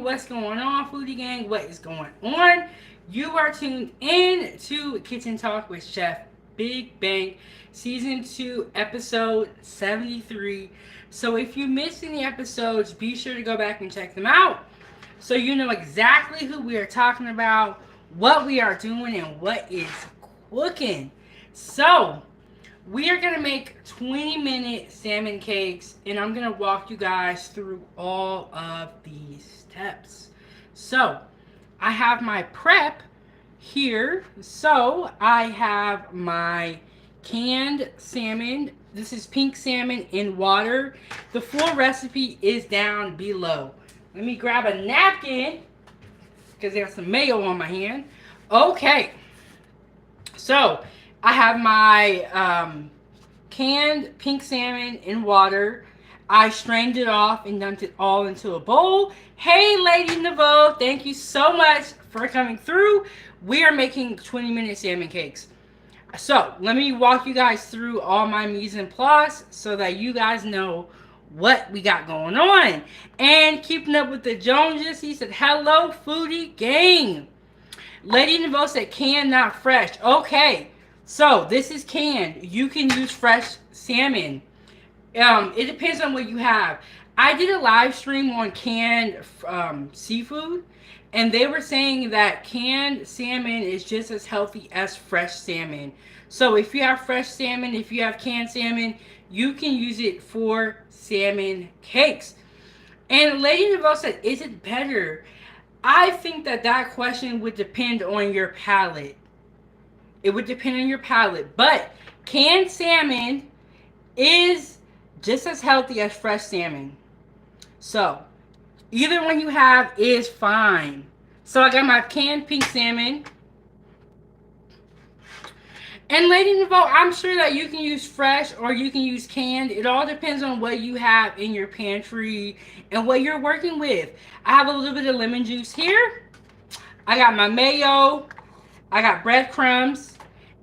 what's going on, foodie gang? What is going on? You are tuned in to Kitchen Talk with Chef Big Bang, Season 2, Episode 73. So if you missed any episodes, be sure to go back and check them out so you know exactly who we are talking about, what we are doing, and what is cooking. So we are going to make 20-minute salmon cakes, and I'm going to walk you guys through all of these steps. So I have my prep here. So I have my canned salmon. This is pink salmon in water. The full recipe is down below. Let me grab a napkin because there's some mayo on my hand. Okay. So I have my canned pink salmon in water. I strained it off and dumped it all into a bowl. Hey, Lady Nouveau, thank you so much for coming through. We are making 20-minute salmon cakes. So let me walk you guys through all my mise en place so that you guys know what we got going on. And keeping up with the Joneses, he said, hello, foodie gang. Lady Nouveau said canned, not fresh. Okay, so this is canned. You can use fresh salmon. It depends on what you have. I did a live stream on canned seafood, and they were saying that canned salmon is just as healthy as fresh salmon. So if you have fresh salmon, if you have canned salmon, you can use it for salmon cakes. And Lady Nouveau said, is it better? I think that question would depend on your palate. It would depend on your palate. But canned salmon is just as healthy as fresh salmon. So either one you have is fine. So I got my canned pink salmon. And Lady Nouveau, I'm sure that you can use fresh or you can use canned. It all depends on what you have in your pantry and what you're working with. I have a little bit of lemon juice here. I got my mayo. I got breadcrumbs.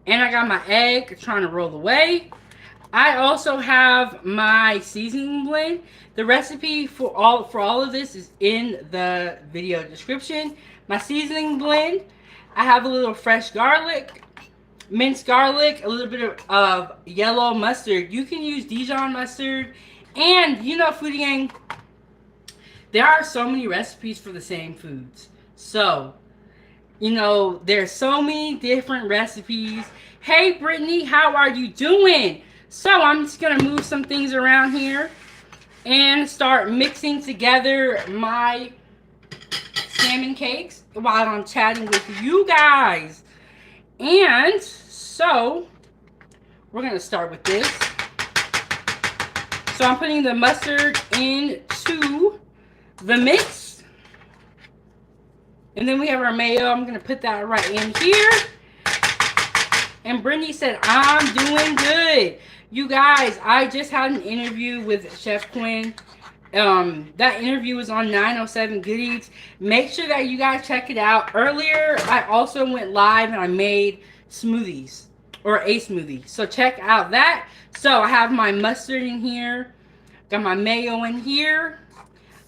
And I got my egg trying to roll away. I also have my seasoning blend. The recipe for all of this is in the video description. My seasoning blend. I have a little fresh garlic. Minced garlic, a little bit of yellow mustard. You can use Dijon mustard. And, you know, foodie gang, there are so many recipes for the same foods. So, you know, there's so many different recipes. Hey, Brittany, how are you doing? So, I'm just going to move some things around here and start mixing together my salmon cakes while I'm chatting with you guys. And so we're going to start with this. So I'm putting the mustard into the mix. And then we have our mayo. I'm going to put that right in here. And Brittany said, I'm doing good. You guys, I just had an interview with Chef Quinn. That interview was on 907 Good Eats. Make sure that you guys check it out. Earlier, I also went live and I made smoothies, or a smoothie. So check out that. So I have my mustard in here. Got my mayo in here.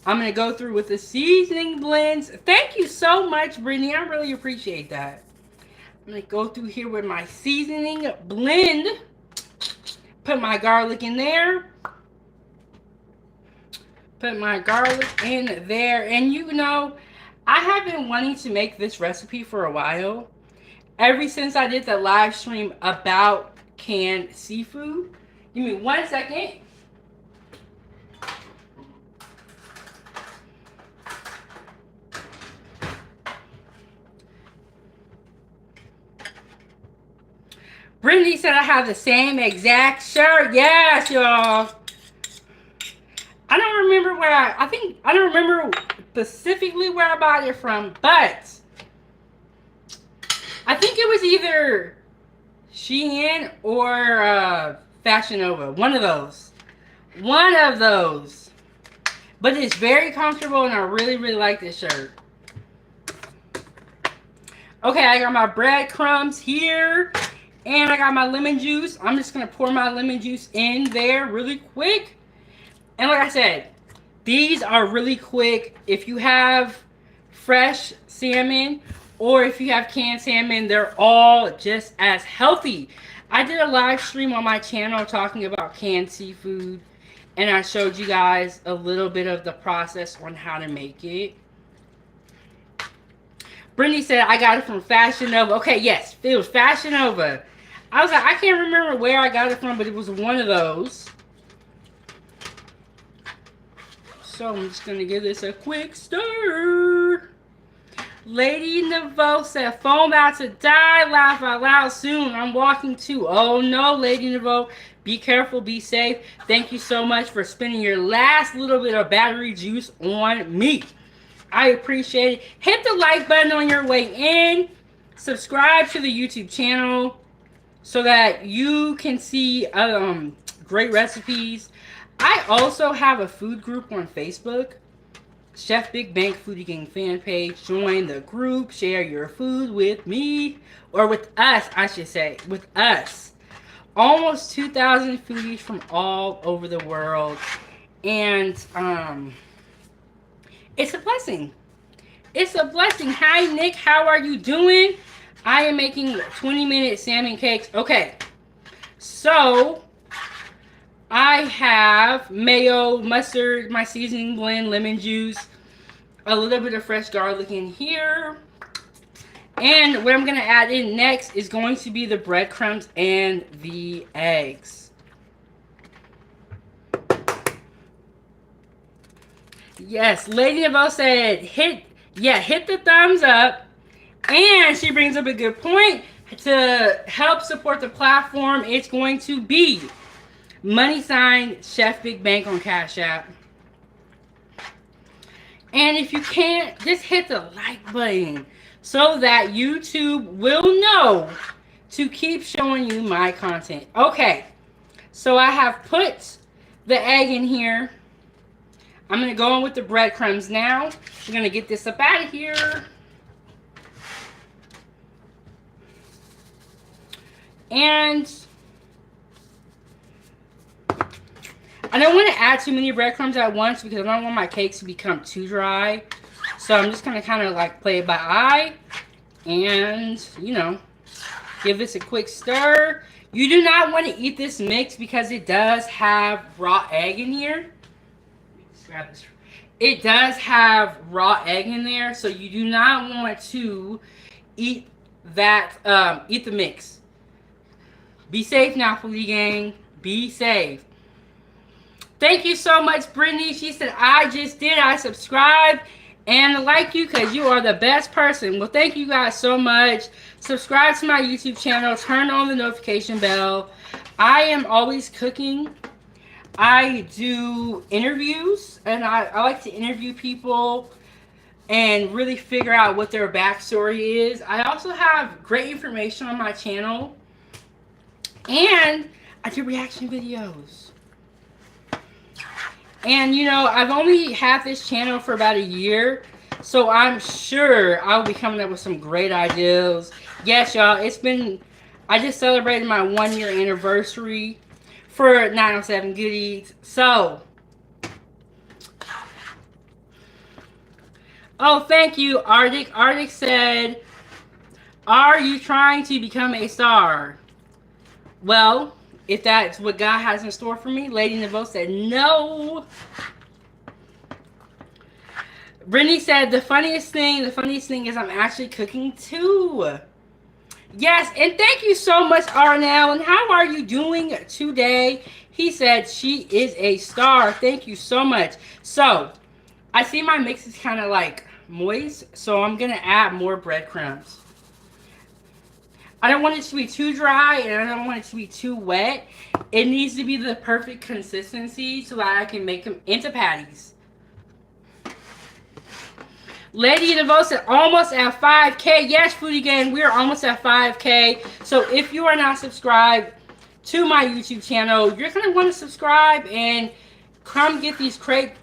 I'm going to go through with the seasoning blends. Thank you so much, Brittany. I really appreciate that. I'm going to go through here with my seasoning blend. Put my garlic in there. Put my garlic in there. And you know, I have been wanting to make this recipe for a while. Ever since I did the live stream about canned seafood. Give me 1 second. Brittany said I have the same exact shirt. Yes, y'all. I don't remember where I don't remember specifically where I bought it from, but I think it was either Shein or Fashion Nova. One of those. One of those. But it's very comfortable and I really, really like this shirt. Okay, I got my breadcrumbs here. And I got my lemon juice. I'm just going to pour my lemon juice in there really quick. And like I said, These are really quick. If you have fresh salmon or if you have canned salmon, they're all just as healthy. I did a live stream on my channel talking about canned seafood, and I showed you guys a little bit of the process on how to make it. Brittany said, I got it from Fashion Nova. Okay, yes, it was Fashion Nova. I was like, I can't remember where I got it from, but it was one of those. So I'm just going to give this a quick stir. Lady Nevo said, foam about to die, laugh out loud soon. I'm walking too. Oh no, Lady Nevo. Be careful, be safe. Thank you so much for spending your last little bit of battery juice on me. I appreciate it. Hit the like button on your way in. Subscribe to the YouTube channel so that you can see great recipes. I also have a food group on Facebook. Chef Big Bank Foodie Gang fan page. Join the group. Share your food with me. Or with us, I should say. With us. Almost 2,000 foodies from all over the world. And it's a blessing. It's a blessing. Hi, Nick. How are you doing? I am making 20-minute salmon cakes. Okay. So, I have mayo, mustard, my seasoning blend, lemon juice, a little bit of fresh garlic in here. And what I'm going to add in next is going to be the breadcrumbs and the eggs. Yes, Lady Nevo said, hit the thumbs up. And she brings up a good point. To help support the platform, it's going to be # Chef Big Bank on Cash App. And if you can't, just hit the like button so that YouTube will know to keep showing you my content. Okay, so I have put the egg in here. I'm going to go in with the breadcrumbs now. I'm going to get this up out of here. And I don't want to add too many breadcrumbs at once because I don't want my cakes to become too dry. So I'm just going to kind of like play it by eye and, you know, give this a quick stir. You do not want to eat this mix because it does have raw egg in here. Let's grab this. It does have raw egg in there, so you do not want to eat that, eat the mix. Be safe now, Foodie Gang. Be safe. Thank you so much, Brittany. She said, I just did. I subscribed and like you because you are the best person. Well, thank you guys so much. Subscribe to my YouTube channel. Turn on the notification bell. I am always cooking. I do interviews, and I like to interview people and really figure out what their backstory is. I also have great information on my channel. And I do reaction videos. And, you know, I've only had this channel for about a year. So I'm sure I'll be coming up with some great ideas. Yes, y'all, it's been... I just celebrated my 1-year anniversary for 907 Goodies. So... Oh, thank you, Arctic. Arctic said, are you trying to become a star? Well, if that's what God has in store for me, Lady Nevo said no. Brittany said the funniest thing is I'm actually cooking too. Yes, and thank you so much, Arnell. And how are you doing today? He said she is a star. Thank you so much. So, I see my mix is kind of like moist, so I'm going to add more breadcrumbs. I don't want it to be too dry, and I don't want it to be too wet. It needs to be the perfect consistency so that I can make them into patties. Lady Nevo said almost at 5K. Yes, Foodie Gang, we are almost at 5K. So if you are not subscribed to my YouTube channel, you're going to want to subscribe and come get these great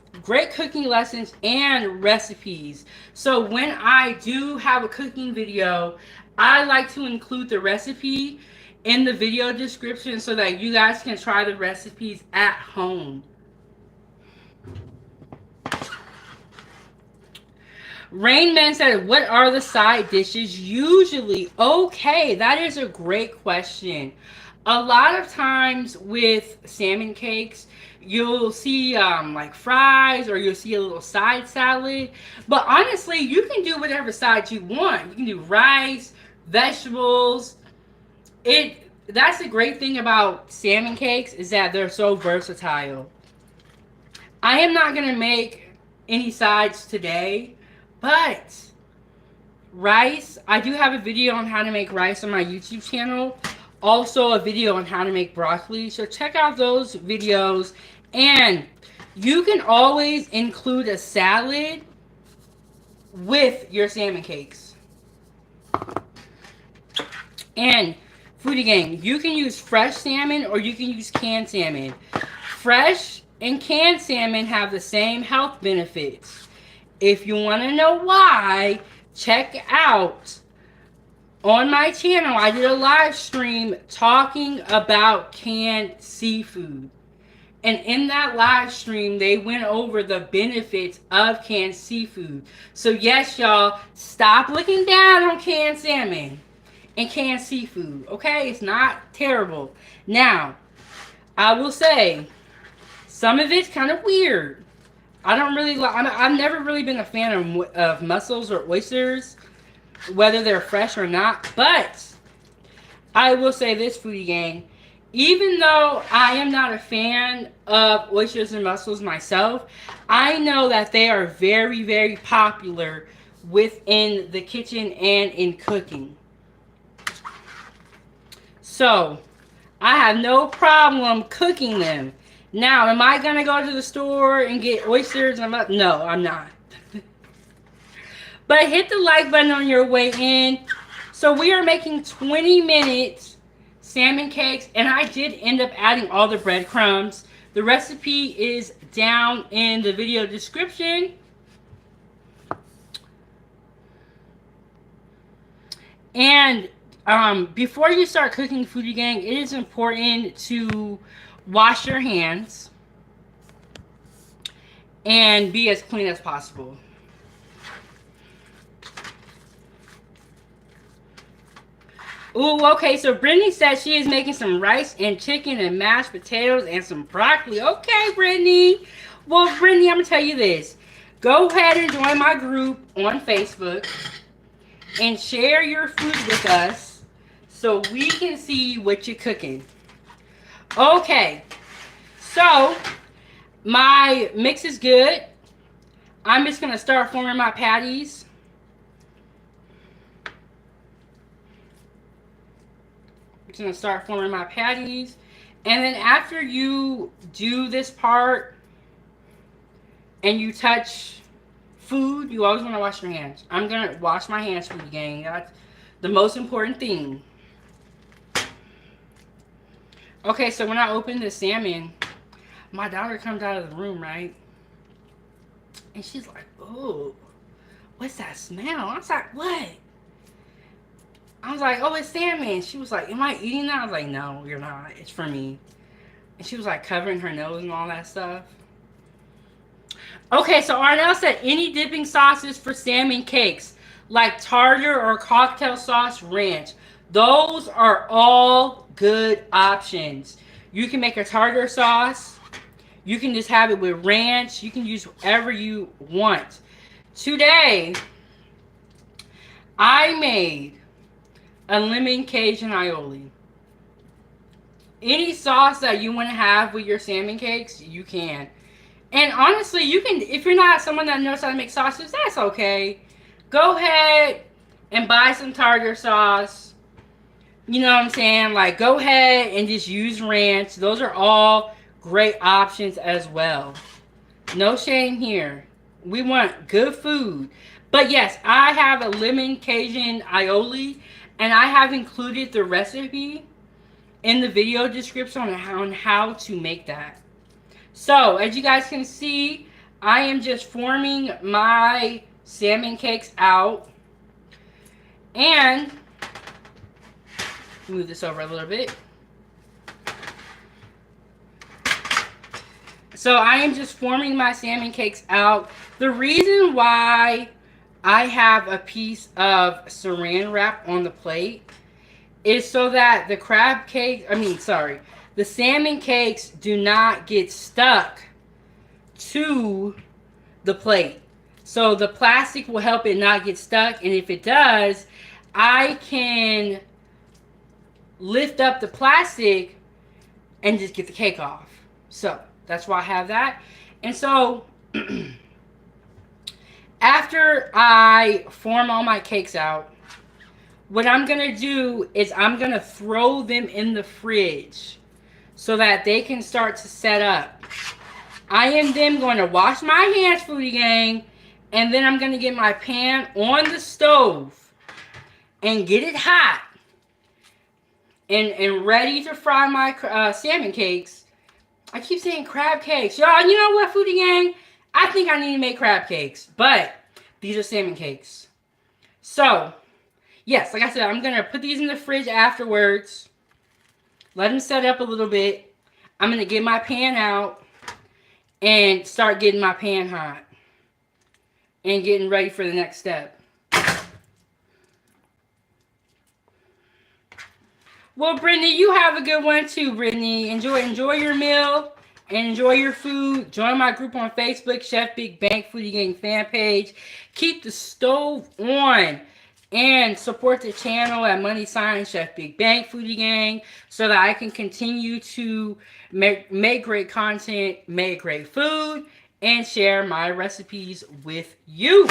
cooking lessons and recipes. So when I do have a cooking video, I like to include the recipe in the video description so that you guys can try the recipes at home. Rainman said, what are the side dishes usually? Okay, that is a great question. A lot of times with salmon cakes, you'll see like fries, or you'll see a little side salad. But honestly, you can do whatever side you want. You can do rice, vegetables. That's the great thing about salmon cakes, is that they're so versatile. I am not going to make any sides today, but rice, I do have a video on how to make rice on my YouTube channel. Also a video on how to make broccoli. So check out those videos. And you can always include a salad with your salmon cakes. And Foodie Gang, you can use fresh salmon or you can use canned salmon. Fresh and canned salmon have the same health benefits. If you want to know why, check out on my channel. I did a live stream talking about canned seafood. And in that live stream, they went over the benefits of canned seafood. So yes, y'all, stop looking down on canned salmon and canned seafood. Okay? It's not terrible. Now, I will say, some of it's kind of weird. I don't really like, I've never really been a fan of mussels or oysters, whether they're fresh or not. But I will say this, Foodie Gang, even though I am not a fan of oysters and mussels myself, I know that they are very, very popular within the kitchen and in cooking. So, I have no problem cooking them. Now, am I going to go to the store and get oysters? No, I'm not. But hit the like button on your way in. So we are making 20-minute salmon cakes. And I did end up adding all the breadcrumbs. The recipe is down in the video description. And before you start cooking, Foodie Gang, it is important to wash your hands and be as clean as possible. Ooh, okay, so Brittany said she is making some rice and chicken and mashed potatoes and some broccoli. Okay, Brittany. Well, Brittany, I'm going to tell you this. Go ahead and join my group on Facebook and share your food with us so we can see what you're cooking. Okay, so my mix is good. I'm just going to start forming my patties. I'm just going to start forming my patties. And then after you do this part and you touch food, you always want to wash your hands. I'm going to wash my hands, Foodie Gang. That's the most important thing. Okay, so when I open the salmon, my daughter comes out of the room, right? And she's like, oh, what's that smell? I was like, what? I was like, oh, it's salmon. She was like, am I eating that? I was like, no, you're not. It's for me. And she was like covering her nose and all that stuff. Okay, so Arnell said any dipping sauces for salmon cakes, like tartar or cocktail sauce ranch. Those are all good options. You can make a tartar sauce. You can just have it with ranch. You can use whatever you want. Today, I made a lemon Cajun aioli. Any sauce that you want to have with your salmon cakes, you can. And honestly, you can, if you're not someone that knows how to make sauces, that's okay. Go ahead and buy some tartar sauce. You know what I'm saying? Like, go ahead and just use ranch. Those are all great options as well. No shame here. We want good food. But yes, I have a lemon Cajun aioli, and I have included the recipe in the video description on how to make that. So, as you guys can see, I am just forming my salmon cakes out. And move this over a little bit. So I am just forming my salmon cakes out. The reason why I have a piece of saran wrap on the plate is so that the crab cake, the salmon cakes do not get stuck to the plate. So the plastic will help it not get stuck, and if it does, I can lift up the plastic and just get the cake off. So that's why I have that. And so after I form all my cakes out, what I'm gonna do is I'm gonna throw them in the fridge so that they can start to set up. I am then going to wash my hands, foodie gang, and then I'm going to get my pan on the stove and get it hot and ready to fry my salmon cakes. I keep saying crab cakes. Y'all, you know what, foodie gang? I think I need to make crab cakes, but these are salmon cakes. So, yes, like I said, I'm going to put these in the fridge afterwards. Let them set up a little bit. I'm going to get my pan out and start getting my pan hot and getting ready for the next step. Well, Brittany, you have a good one too, Brittany. Enjoy your meal and enjoy your food. Join my group on Facebook, Chef Big Bank Foodie Gang fan page. Keep the stove on and support the channel at # Chef Big Bank Foodie Gang so that I can continue to make great content, make great food, and share my recipes with you.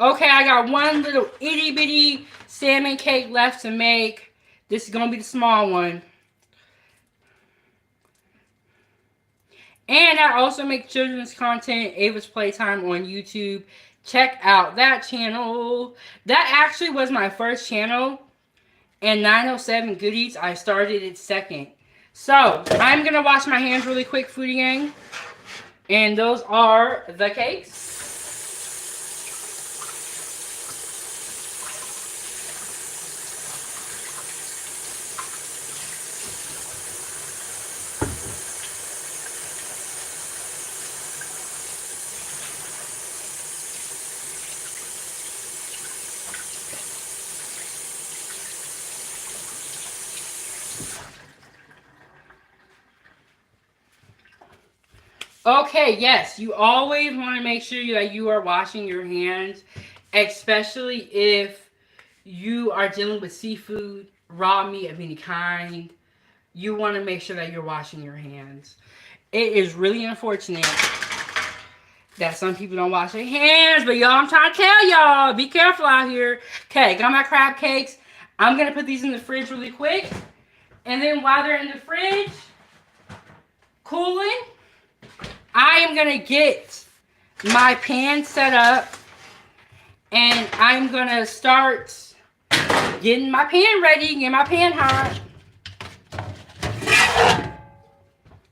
Okay, I got one little itty bitty salmon cake left to make. This is going to be the small one. And I also make children's content, Ava's Playtime on YouTube. Check out that channel. That actually was my first channel. And 907 Goodies, I started it second. So, I'm going to wash my hands really quick, foodie gang. And those are the cakes. Okay, yes, you always want to make sure that you are washing your hands, especially if you are dealing with seafood, raw meat of any kind. You want to make sure that you're washing your hands. It is really unfortunate that some people don't wash their hands, but y'all, I'm trying to tell y'all, be careful out here. Okay, got my crab cakes. I'm going to put these in the fridge really quick. And then while they're in the fridge, cooling, I am going to get my pan set up, and I'm going to start getting my pan ready, get my pan hot.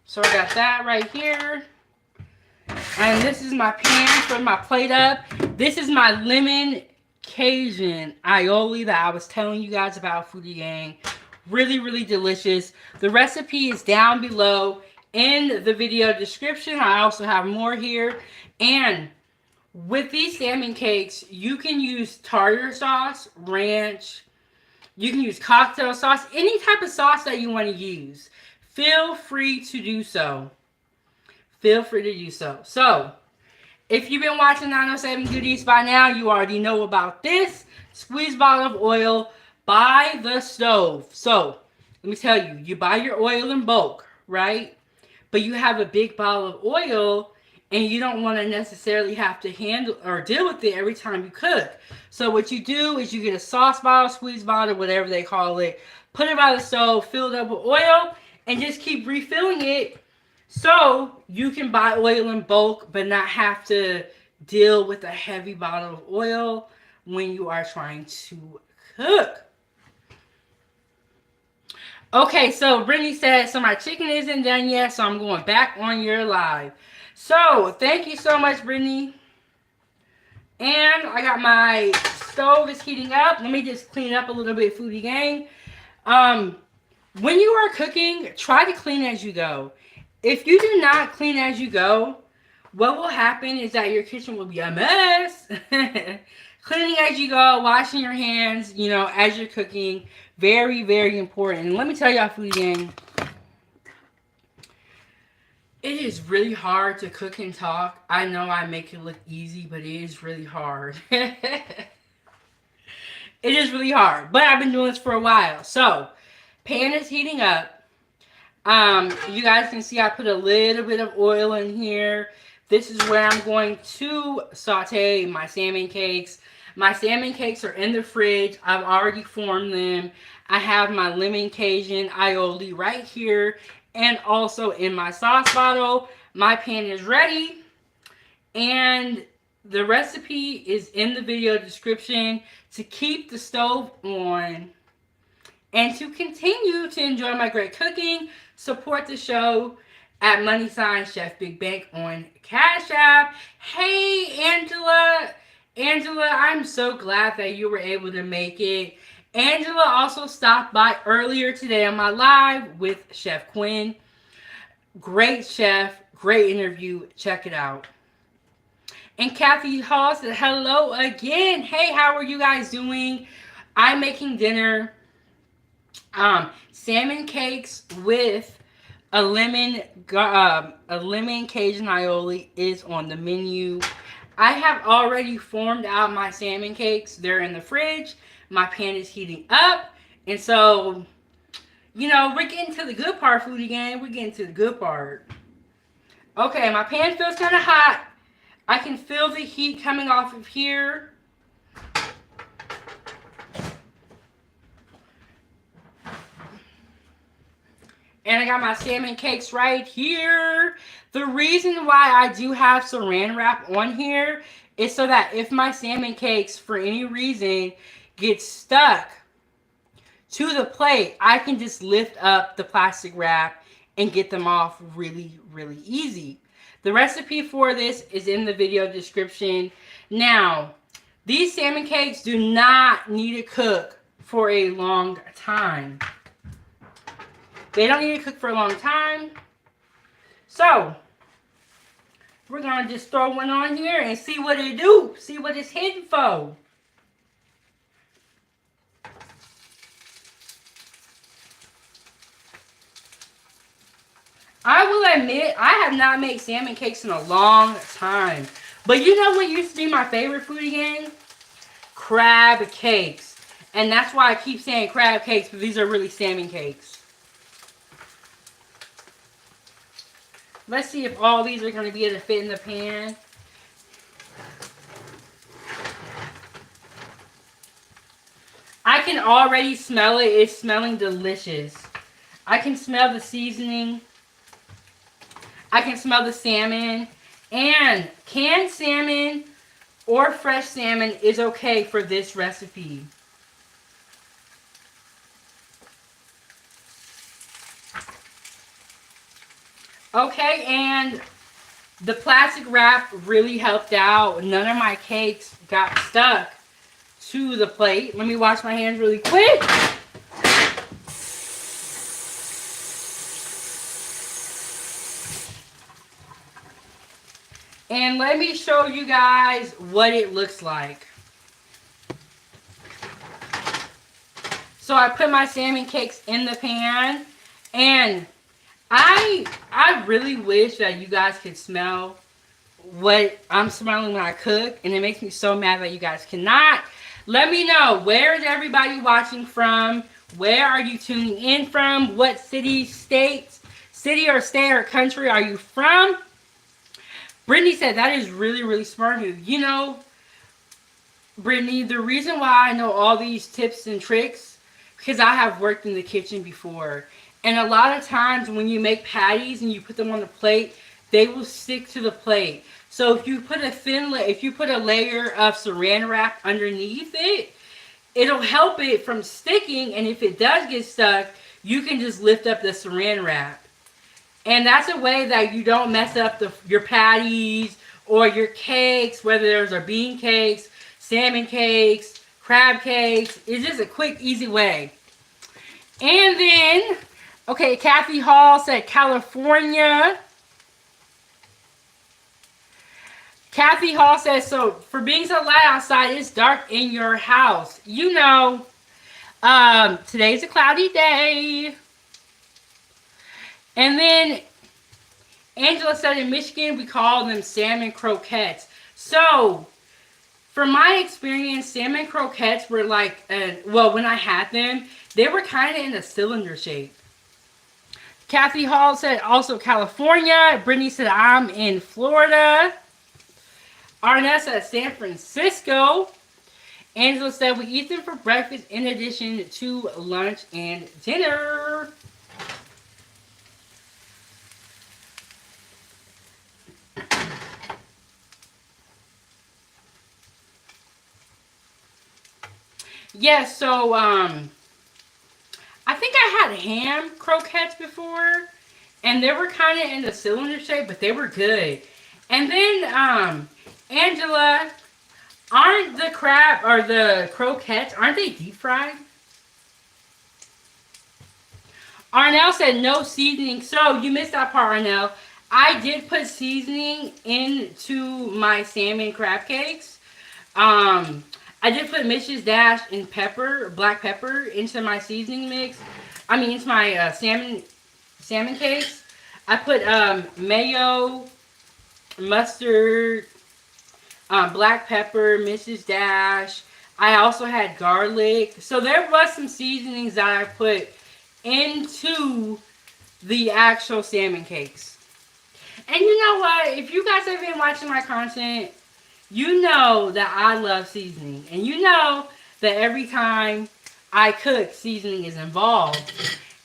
So I got that right here. And this is my pan for my plate up. This is my lemon Cajun aioli that I was telling you guys about, foodie gang. Really, really delicious. The recipe is down below in the video description. I also have more here. And with these salmon cakes, you can use tartar sauce, ranch. You can use cocktail sauce, any type of sauce that you want to use. Feel free to do so. Feel free to do so. So, if you've been watching 907 Goodies by now, you already know about this. Squeeze bottle of oil by the stove. So, let me tell you, you buy your oil in bulk, right? But you have a big bottle of oil, and you don't want to necessarily have to handle or deal with it every time you cook. So what you do is you get a sauce bottle, squeeze bottle, whatever they call it, put it by the stove, fill it up with oil, and just keep refilling it so you can buy oil in bulk but not have to deal with a heavy bottle of oil when you are trying to cook. Okay, so Brittany said, so my chicken isn't done yet, so I'm going back on your live. So, thank you so much, Brittany. And I got my stove is heating up. Let me just clean up a little bit, foodie gang. When you are cooking, try to clean as you go. If you do not clean as you go, what will happen is that your kitchen will be a mess. Cleaning as you go, washing your hands, you know, as you're cooking. Very, very important. And let me tell y'all, foodie gang, it is really hard to cook and talk. I know I make it look easy, but it is really hard. It is really hard. But I've been doing this for a while. So, pan is heating up. You guys can see I put a little bit of oil in here. This is where I'm going to saute my salmon cakes. My salmon cakes are in the fridge. I've already formed them. I have my lemon Cajun aioli right here and also in my sauce bottle. My pan is ready and the recipe is in the video description to keep the stove on and to continue to enjoy my great cooking. Support the show at #Chef Big Bank on Cash App. Hey, Angela. Angela, I'm so glad that you were able to make it. Angela also stopped by earlier today on my live with Chef Quinn. Great chef, great interview. Check it out. And Kathy Hall said hello again. Hey, how are you guys doing? I'm making dinner. Salmon cakes with a lemon Cajun aioli is on the menu. I have already formed out my salmon cakes. They're in the fridge. My pan is heating up. And so, you know, we're getting to the good part, foodie gang. We're getting to the good part. Okay, my pan feels kind of hot. I can feel the heat coming off of here. And I got my salmon cakes right here. The reason why I do have saran wrap on here is so that if my salmon cakes, for any reason, get stuck to the plate, I can just lift up the plastic wrap and get them off really, really easy. The recipe for this is in the video description. Now, these salmon cakes do not need to cook for a long time. They don't need to cook for a long time. So, we're going to just throw one on here and see what it do. See what it's hitting for. I will admit, I have not made salmon cakes in a long time. But you know what used to be my favorite foodie gang? Crab cakes. And that's why I keep saying crab cakes, but these are really salmon cakes. Let's see if all these are going to be able to fit in the pan. I can already smell it. It's smelling delicious. I can smell the seasoning. I can smell the salmon. And canned salmon or fresh salmon is okay for this recipe. Okay, and the plastic wrap really helped out. None of my cakes got stuck to the plate. Let me wash my hands really quick. And let me show you guys what it looks like. So I put my salmon cakes in the pan, and I really wish that you guys could smell what I'm smelling when I cook, and it makes me so mad that you guys cannot. Let me know, where is everybody watching from? Where are you tuning in from? What city, city or state or country are you from? Brittany said that is really, really smart of you. You know, Brittany, the reason why I know all these tips and tricks, because I have worked in the kitchen before. And a lot of times when you make patties and you put them on the plate, they will stick to the plate. So if you put a layer of saran wrap underneath it, it'll help it from sticking. And if it does get stuck, you can just lift up the saran wrap. And that's a way that you don't mess up your patties or your cakes, whether those are bean cakes, salmon cakes, crab cakes. It's just a quick, easy way. And then, okay, Kathy Hall said California. Kathy Hall says, so for being so light outside, it's dark in your house. You know, today's a cloudy day. And then Angela said in Michigan, we call them salmon croquettes. So, from my experience, salmon croquettes were like, well, when I had them, they were kind of in a cylinder shape. Kathy Hall said also California. Brittany said I'm in Florida. Arnett said San Francisco. Angela said we eat them for breakfast in addition to lunch and dinner. Yes, so I think I had ham croquettes before, and they were kind of in the cylinder shape, but they were good. And then Angela, aren't the crab or the croquettes, aren't they deep fried? Arnell said no seasoning. So you missed that part, Arnell. I did put seasoning into my salmon crab cakes. I did put Mrs. Dash and pepper, black pepper, into my seasoning mix. I mean, into my salmon cakes. I put mayo, mustard, black pepper, Mrs. Dash. I also had garlic. So there was some seasonings that I put into the actual salmon cakes. And you know what? If you guys have been watching my content, you know that I love seasoning. And you know that every time I cook, seasoning is involved.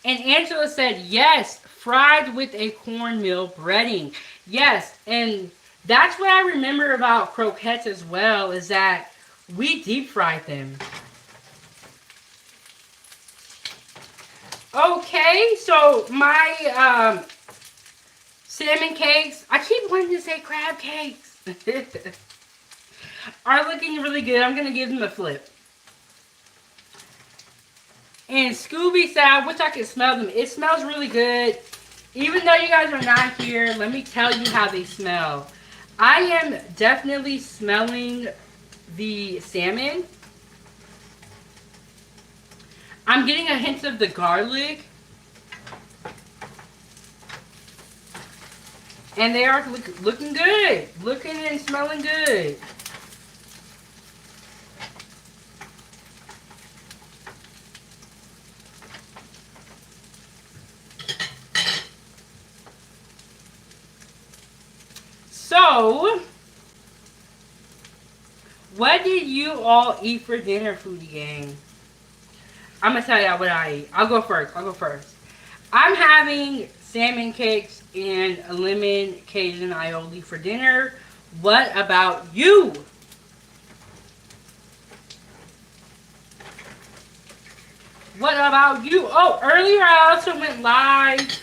And Angela said, yes, fried with a cornmeal breading. Yes, and that's what I remember about croquettes as well, is that we deep fried them. Okay, so my salmon cakes, I keep wanting to say crab cakes, are looking really good. I'm going to give them a flip. And Scooby said, I wish I could smell them. It smells really good. Even though you guys are not here, let me tell you how they smell. I am definitely smelling the salmon. I'm getting a hint of the garlic. And they are looking good. Looking and smelling good. So, what did you all eat for dinner, Foodie Gang? I'm going to tell y'all what I eat. I'll go first. I'm having salmon cakes and a lemon Cajun aioli for dinner. What about you? What about you? Oh, earlier I also went live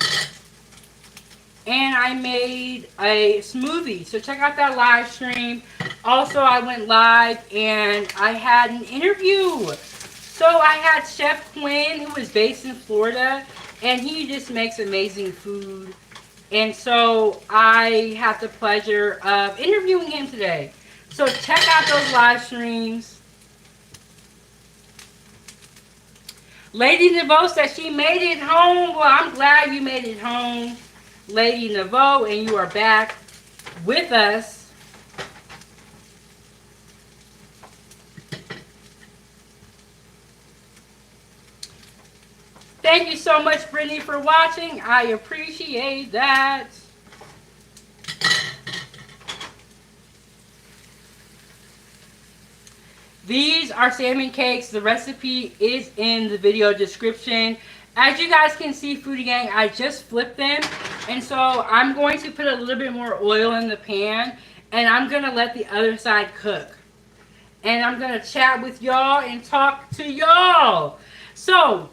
and I made a smoothie. So check out that live stream. Also, I went live and I had an interview. So I had Chef Quinn, who is based in Florida, and he just makes amazing food. And so I had the pleasure of interviewing him today. So check out those live streams. Lady Nevo says she made it home. Well, I'm glad you made it home, Lady Nevo, and you are back with us. Thank you so much, Brittany, for watching. I appreciate that. These are salmon cakes. The recipe is in the video description. As you guys can see, Foodie Gang, I just flipped them. And so I'm going to put a little bit more oil in the pan. And I'm going to let the other side cook. And I'm going to chat with y'all and talk to y'all. So,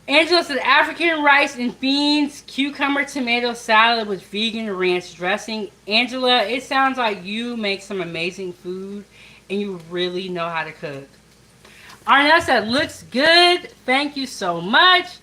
Angela said African rice and beans, cucumber tomato salad with vegan ranch dressing. Angela, it sounds like you make some amazing food and you really know how to cook. Arnett said, looks good. Thank you so much.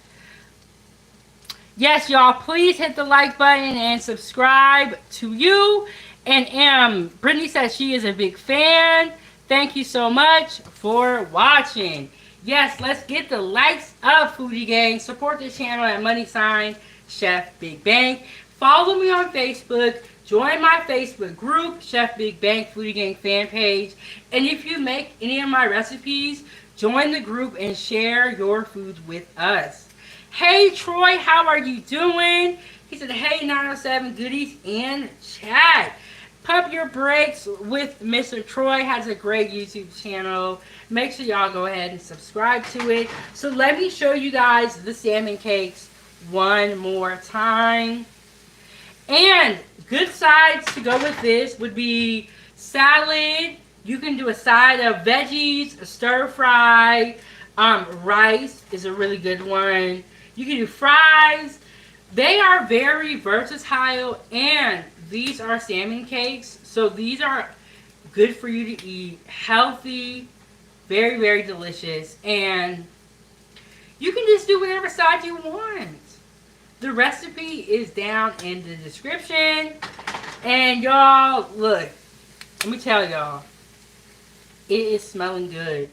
Yes, y'all, please hit the like button and subscribe to you. And Brittany says she is a big fan. Thank you so much for watching. Yes, let's get the likes up, Foodie Gang. Support the channel at money sign Chef Big Bang. Follow me on Facebook. Join my Facebook group, Chef Big Bang Foodie Gang fan page. And if you make any of my recipes, join the group and share your foods with us. Hey Troy, how are you doing? He said, hey 907 goodies in chat. Pump Your Brakes with Mr. Troy has a great YouTube channel. Make sure y'all go ahead and subscribe to it. So let me show you guys the salmon cakes one more time. And good sides to go with this would be salad. You can do a side of veggies, a stir fry. Rice is a really good one. You can do fries. They are very versatile, and these are salmon cakes, so these are good for you to eat, healthy, very, very delicious, and you can just do whatever side you want. The recipe is down in the description, and y'all, look, let me tell y'all, it is smelling good.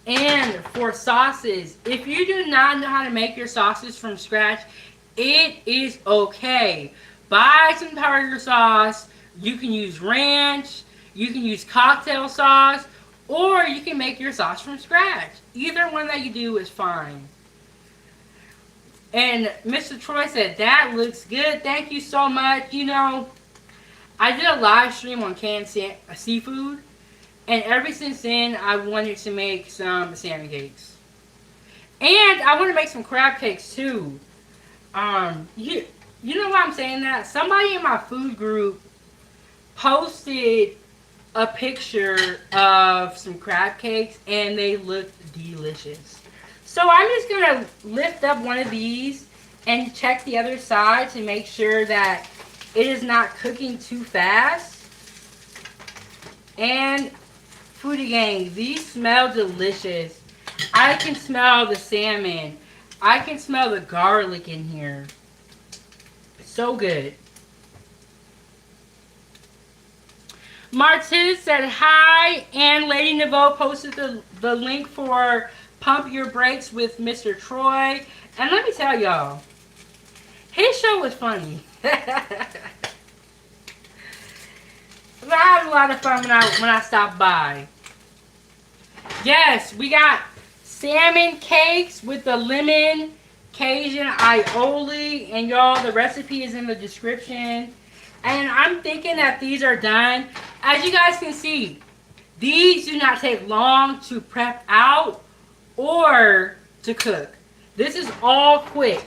And for sauces, if you do not know how to make your sauces from scratch, it is okay. Buy some tartar sauce. You can use ranch. You can use cocktail sauce. Or you can make your sauce from scratch. Either one that you do is fine. And Mr. Troy said, that looks good. Thank you so much. You know, I did a live stream on canned seafood. And ever since then, I wanted to make some salmon cakes. And I want to make some crab cakes too. You know why I'm saying that? Somebody in my food group posted a picture of some crab cakes and they looked delicious. So I'm just going to lift up one of these and check the other side to make sure that it is not cooking too fast. And Foodie Gang, these smell delicious. I can smell the salmon. I can smell the garlic in here. So good. Martiz said hi, and Lady Neveau posted the link for Pump Your Brakes with Mr. Troy. And let me tell y'all, his show was funny. I had a lot of fun when I stopped by. Yes, we got salmon cakes with the lemon Cajun aioli, and y'all, the recipe is in the description. And I'm thinking that these are done. As you guys can see, these do not take long to prep out or to cook. This is all quick.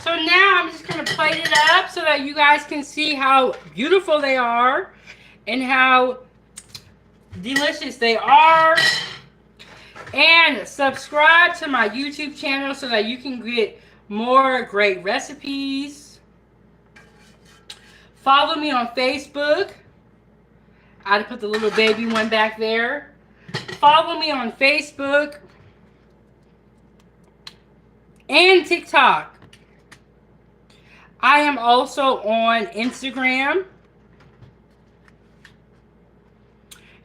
So now I'm just going to plate it up so that you guys can see how beautiful they are and how delicious they are. And subscribe to my YouTube channel so that you can get more great recipes. Follow me on Facebook. I put the little baby one back there. Follow me on Facebook and TikTok. I am also on Instagram.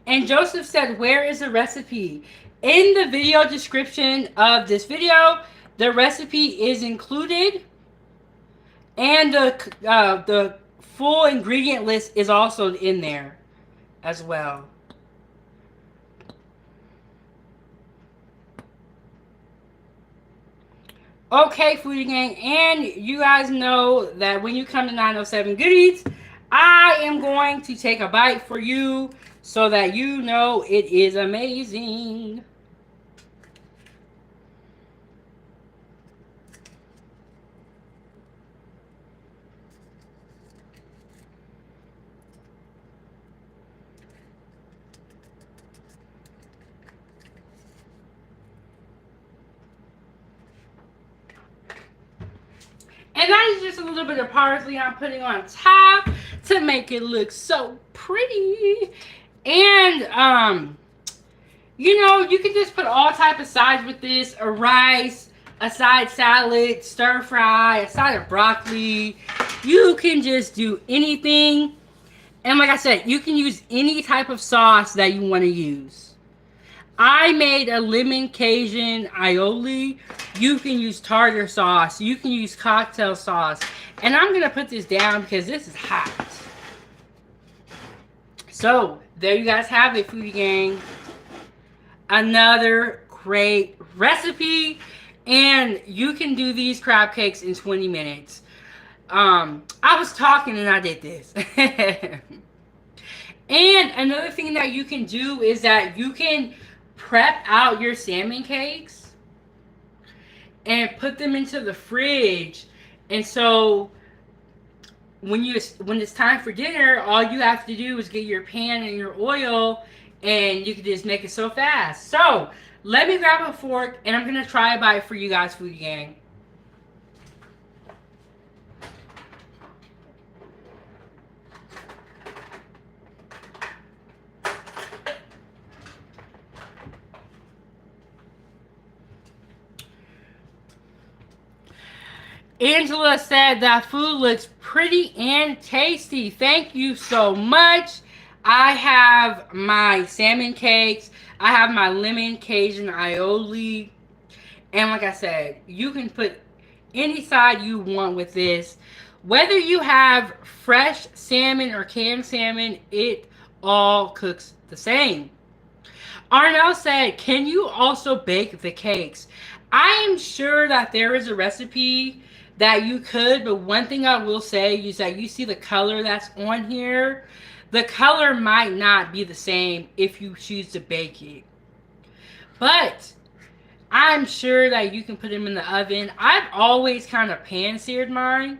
And Joseph said, where is the recipe? In the video description of this video, the recipe is included. And the full ingredient list is also in there as well. Okay, Foodie Gang, and you guys know that when you come to 907 Goodies, I am going to take a bite for you so that you know it is amazing. And that is just a little bit of parsley I'm putting on top to make it look so pretty. And you know, you can just put all type of sides with this: a rice, a side salad, stir fry, a side of broccoli. You can just do anything. And like I said, you can use any type of sauce that you want to use. I made a lemon Cajun aioli. You can use tartar sauce. You can use cocktail sauce. And I'm going to put this down because this is hot. So, there you guys have it, Foodie Gang. Another great recipe. And you can do these crab cakes in 20 minutes. I was talking and I did this. And another thing that you can do is that you can prep out your salmon cakes and put them into the fridge. And so when it's time for dinner, all you have to do is get your pan and your oil, and you can just make it so fast. So let me grab a fork and I'm gonna try a bite for you guys, Foodie Gang. Angela said that food looks pretty and tasty. Thank you so much. I have my salmon cakes. I have my lemon Cajun aioli. And like I said, you can put any side you want with this. Whether you have fresh salmon or canned salmon, it all cooks the same. Arnell said, can you also bake the cakes? I am sure that there is a recipe that you could, but one thing I will say is that you see the color that's on here. The color might not be the same if you choose to bake it. But I'm sure that you can put them in the oven. I've always kind of pan-seared mine.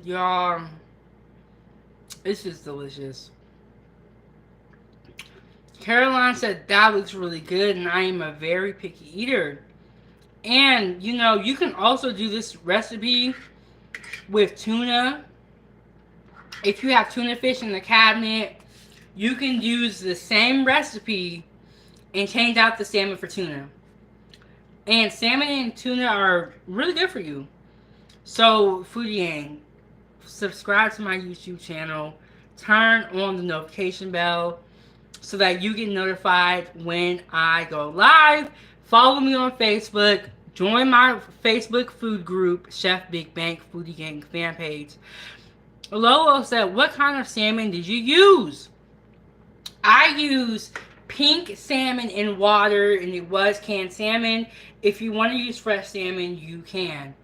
Y'all, it's just delicious. Caroline said that looks really good, and I am a very picky eater. And you know, you can also do this recipe with tuna. If you have tuna fish in the cabinet, you can use the same recipe and change out the salmon for tuna. And salmon and tuna are really good for you. So, Foodie Gang, subscribe to my YouTube channel, turn on the notification bell so that you get notified when I go live. Follow me on Facebook. Join my Facebook food group, Chef Big Bank Foodie Gang fan page. Lolo said, what kind of salmon did you use? I use pink salmon in water, and it was canned salmon. If you want to use fresh salmon, you can.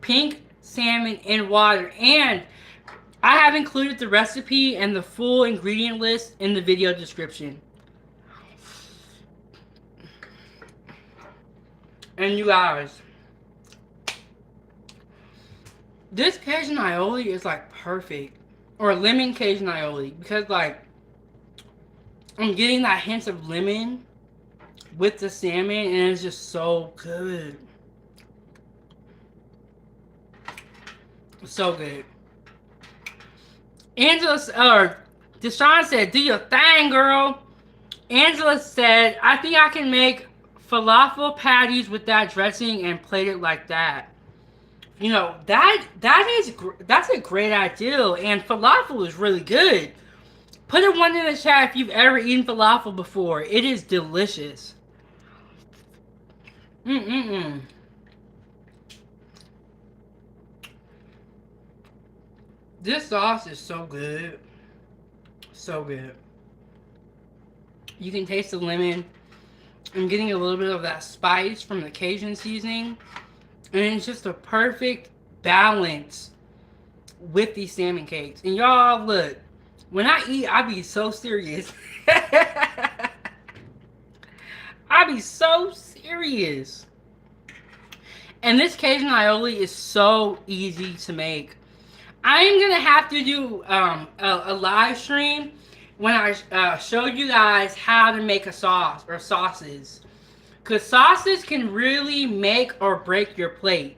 Pink salmon in water. And I have included the recipe and the full ingredient list in the video description. And you guys, this Cajun aioli is like perfect. Or lemon Cajun aioli. Because like, I'm getting that hint of lemon with the salmon, and it's just so good. So good. Deshaun said, do your thing, girl. Angela said, I think I can make falafel patties with that dressing and plate it like that. You know, that's a great idea, and falafel is really good. Put a one in the chat if you've ever eaten falafel before. It is delicious. This sauce is so good. So good. You can taste the lemon. I'm getting a little bit of that spice from the Cajun seasoning. And it's just a perfect balance with these salmon cakes. And y'all, look, when I eat, I be so serious. I be so serious. And this Cajun aioli is so easy to make. I am going to have to do a live stream when I show you guys how to make a sauce or sauces. Because sauces can really make or break your plate.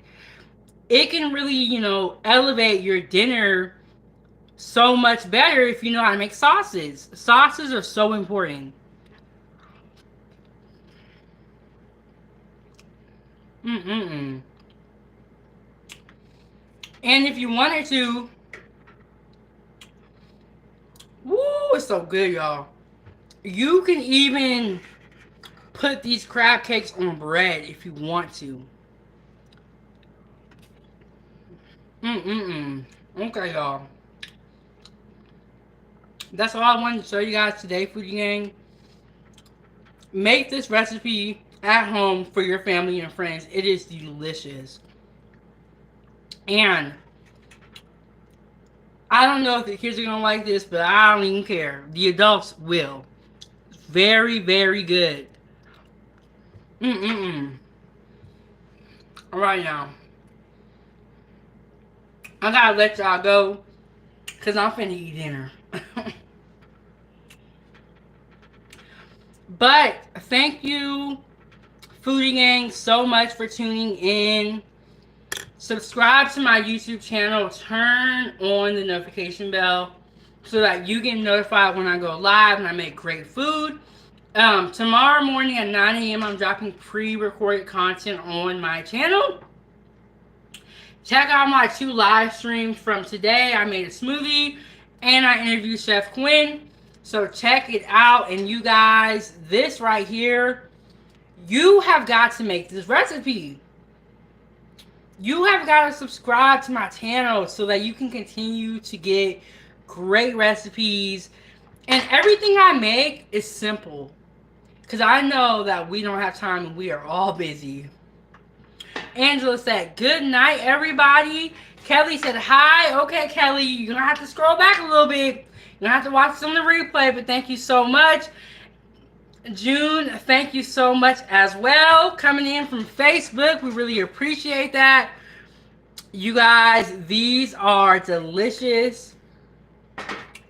It can really, you know, elevate your dinner so much better if you know how to make sauces. Sauces are so important. Mm-mm-mm. And if you wanted to, woo, it's so good, y'all. You can even put these crab cakes on bread if you want to. Mm-mm-mm. Okay, y'all. That's all I wanted to show you guys today, Foodie Gang. Make this recipe at home for your family and friends. It is delicious. And I don't know if the kids are going to like this, but I don't even care. The adults will. Very, very good. Mm-mm-mm. Alright, now. I gotta let y'all go because I'm finna eat dinner. But thank you, Foodie Gang, so much for tuning in. Subscribe to my YouTube channel. Turn on the notification bell so that you get notified when I go live and I make great food. Tomorrow morning at 9 a.m. I'm dropping pre-recorded content on my channel. Check out my 2 live streams from today. I made a smoothie and I interviewed Chef Quinn. So check it out. And you guys, this right here, you have got to make this recipe. You have got to subscribe to my channel so that you can continue to get great recipes. And everything I make is simple. Because I know that we don't have time and we are all busy. Angela said, good night, everybody. Kelly said, hi. Okay, Kelly, you're going to have to scroll back a little bit. You're going to have to watch some of the replay, but thank you so much. June, thank you so much as well. Coming in from Facebook, we really appreciate that. You guys, these are delicious.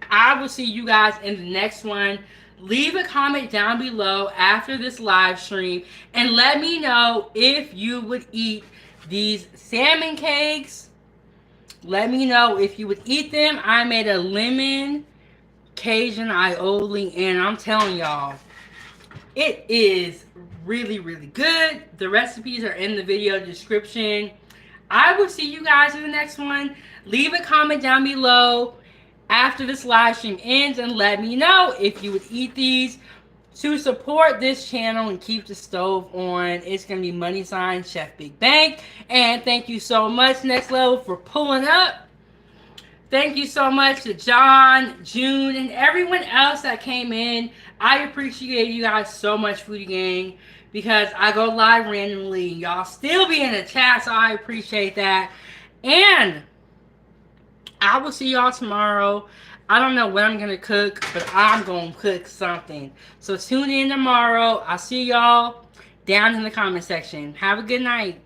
I will see you guys in the next one. Leave a comment down below after this live stream and let me know if you would eat these salmon cakes. Let me know if you would eat them. I made a lemon Cajun aioli and I'm telling y'all, it is really, really good. The recipes are in the video description. I will see you guys in the next one. Leave a comment down below after this live stream ends and let me know if you would eat these to support this channel and keep the stove on. It's going to be money sign Chef Big Bank. And thank you so much, Next Level, for pulling up. Thank you so much to John, June, and everyone else that came in. I appreciate you guys so much, Foodie Gang, because I go live randomly. Y'all still be in the chat, so I appreciate that. And I will see y'all tomorrow. I don't know what I'm going to cook, but I'm going to cook something. So tune in tomorrow. I'll see y'all down in the comment section. Have a good night.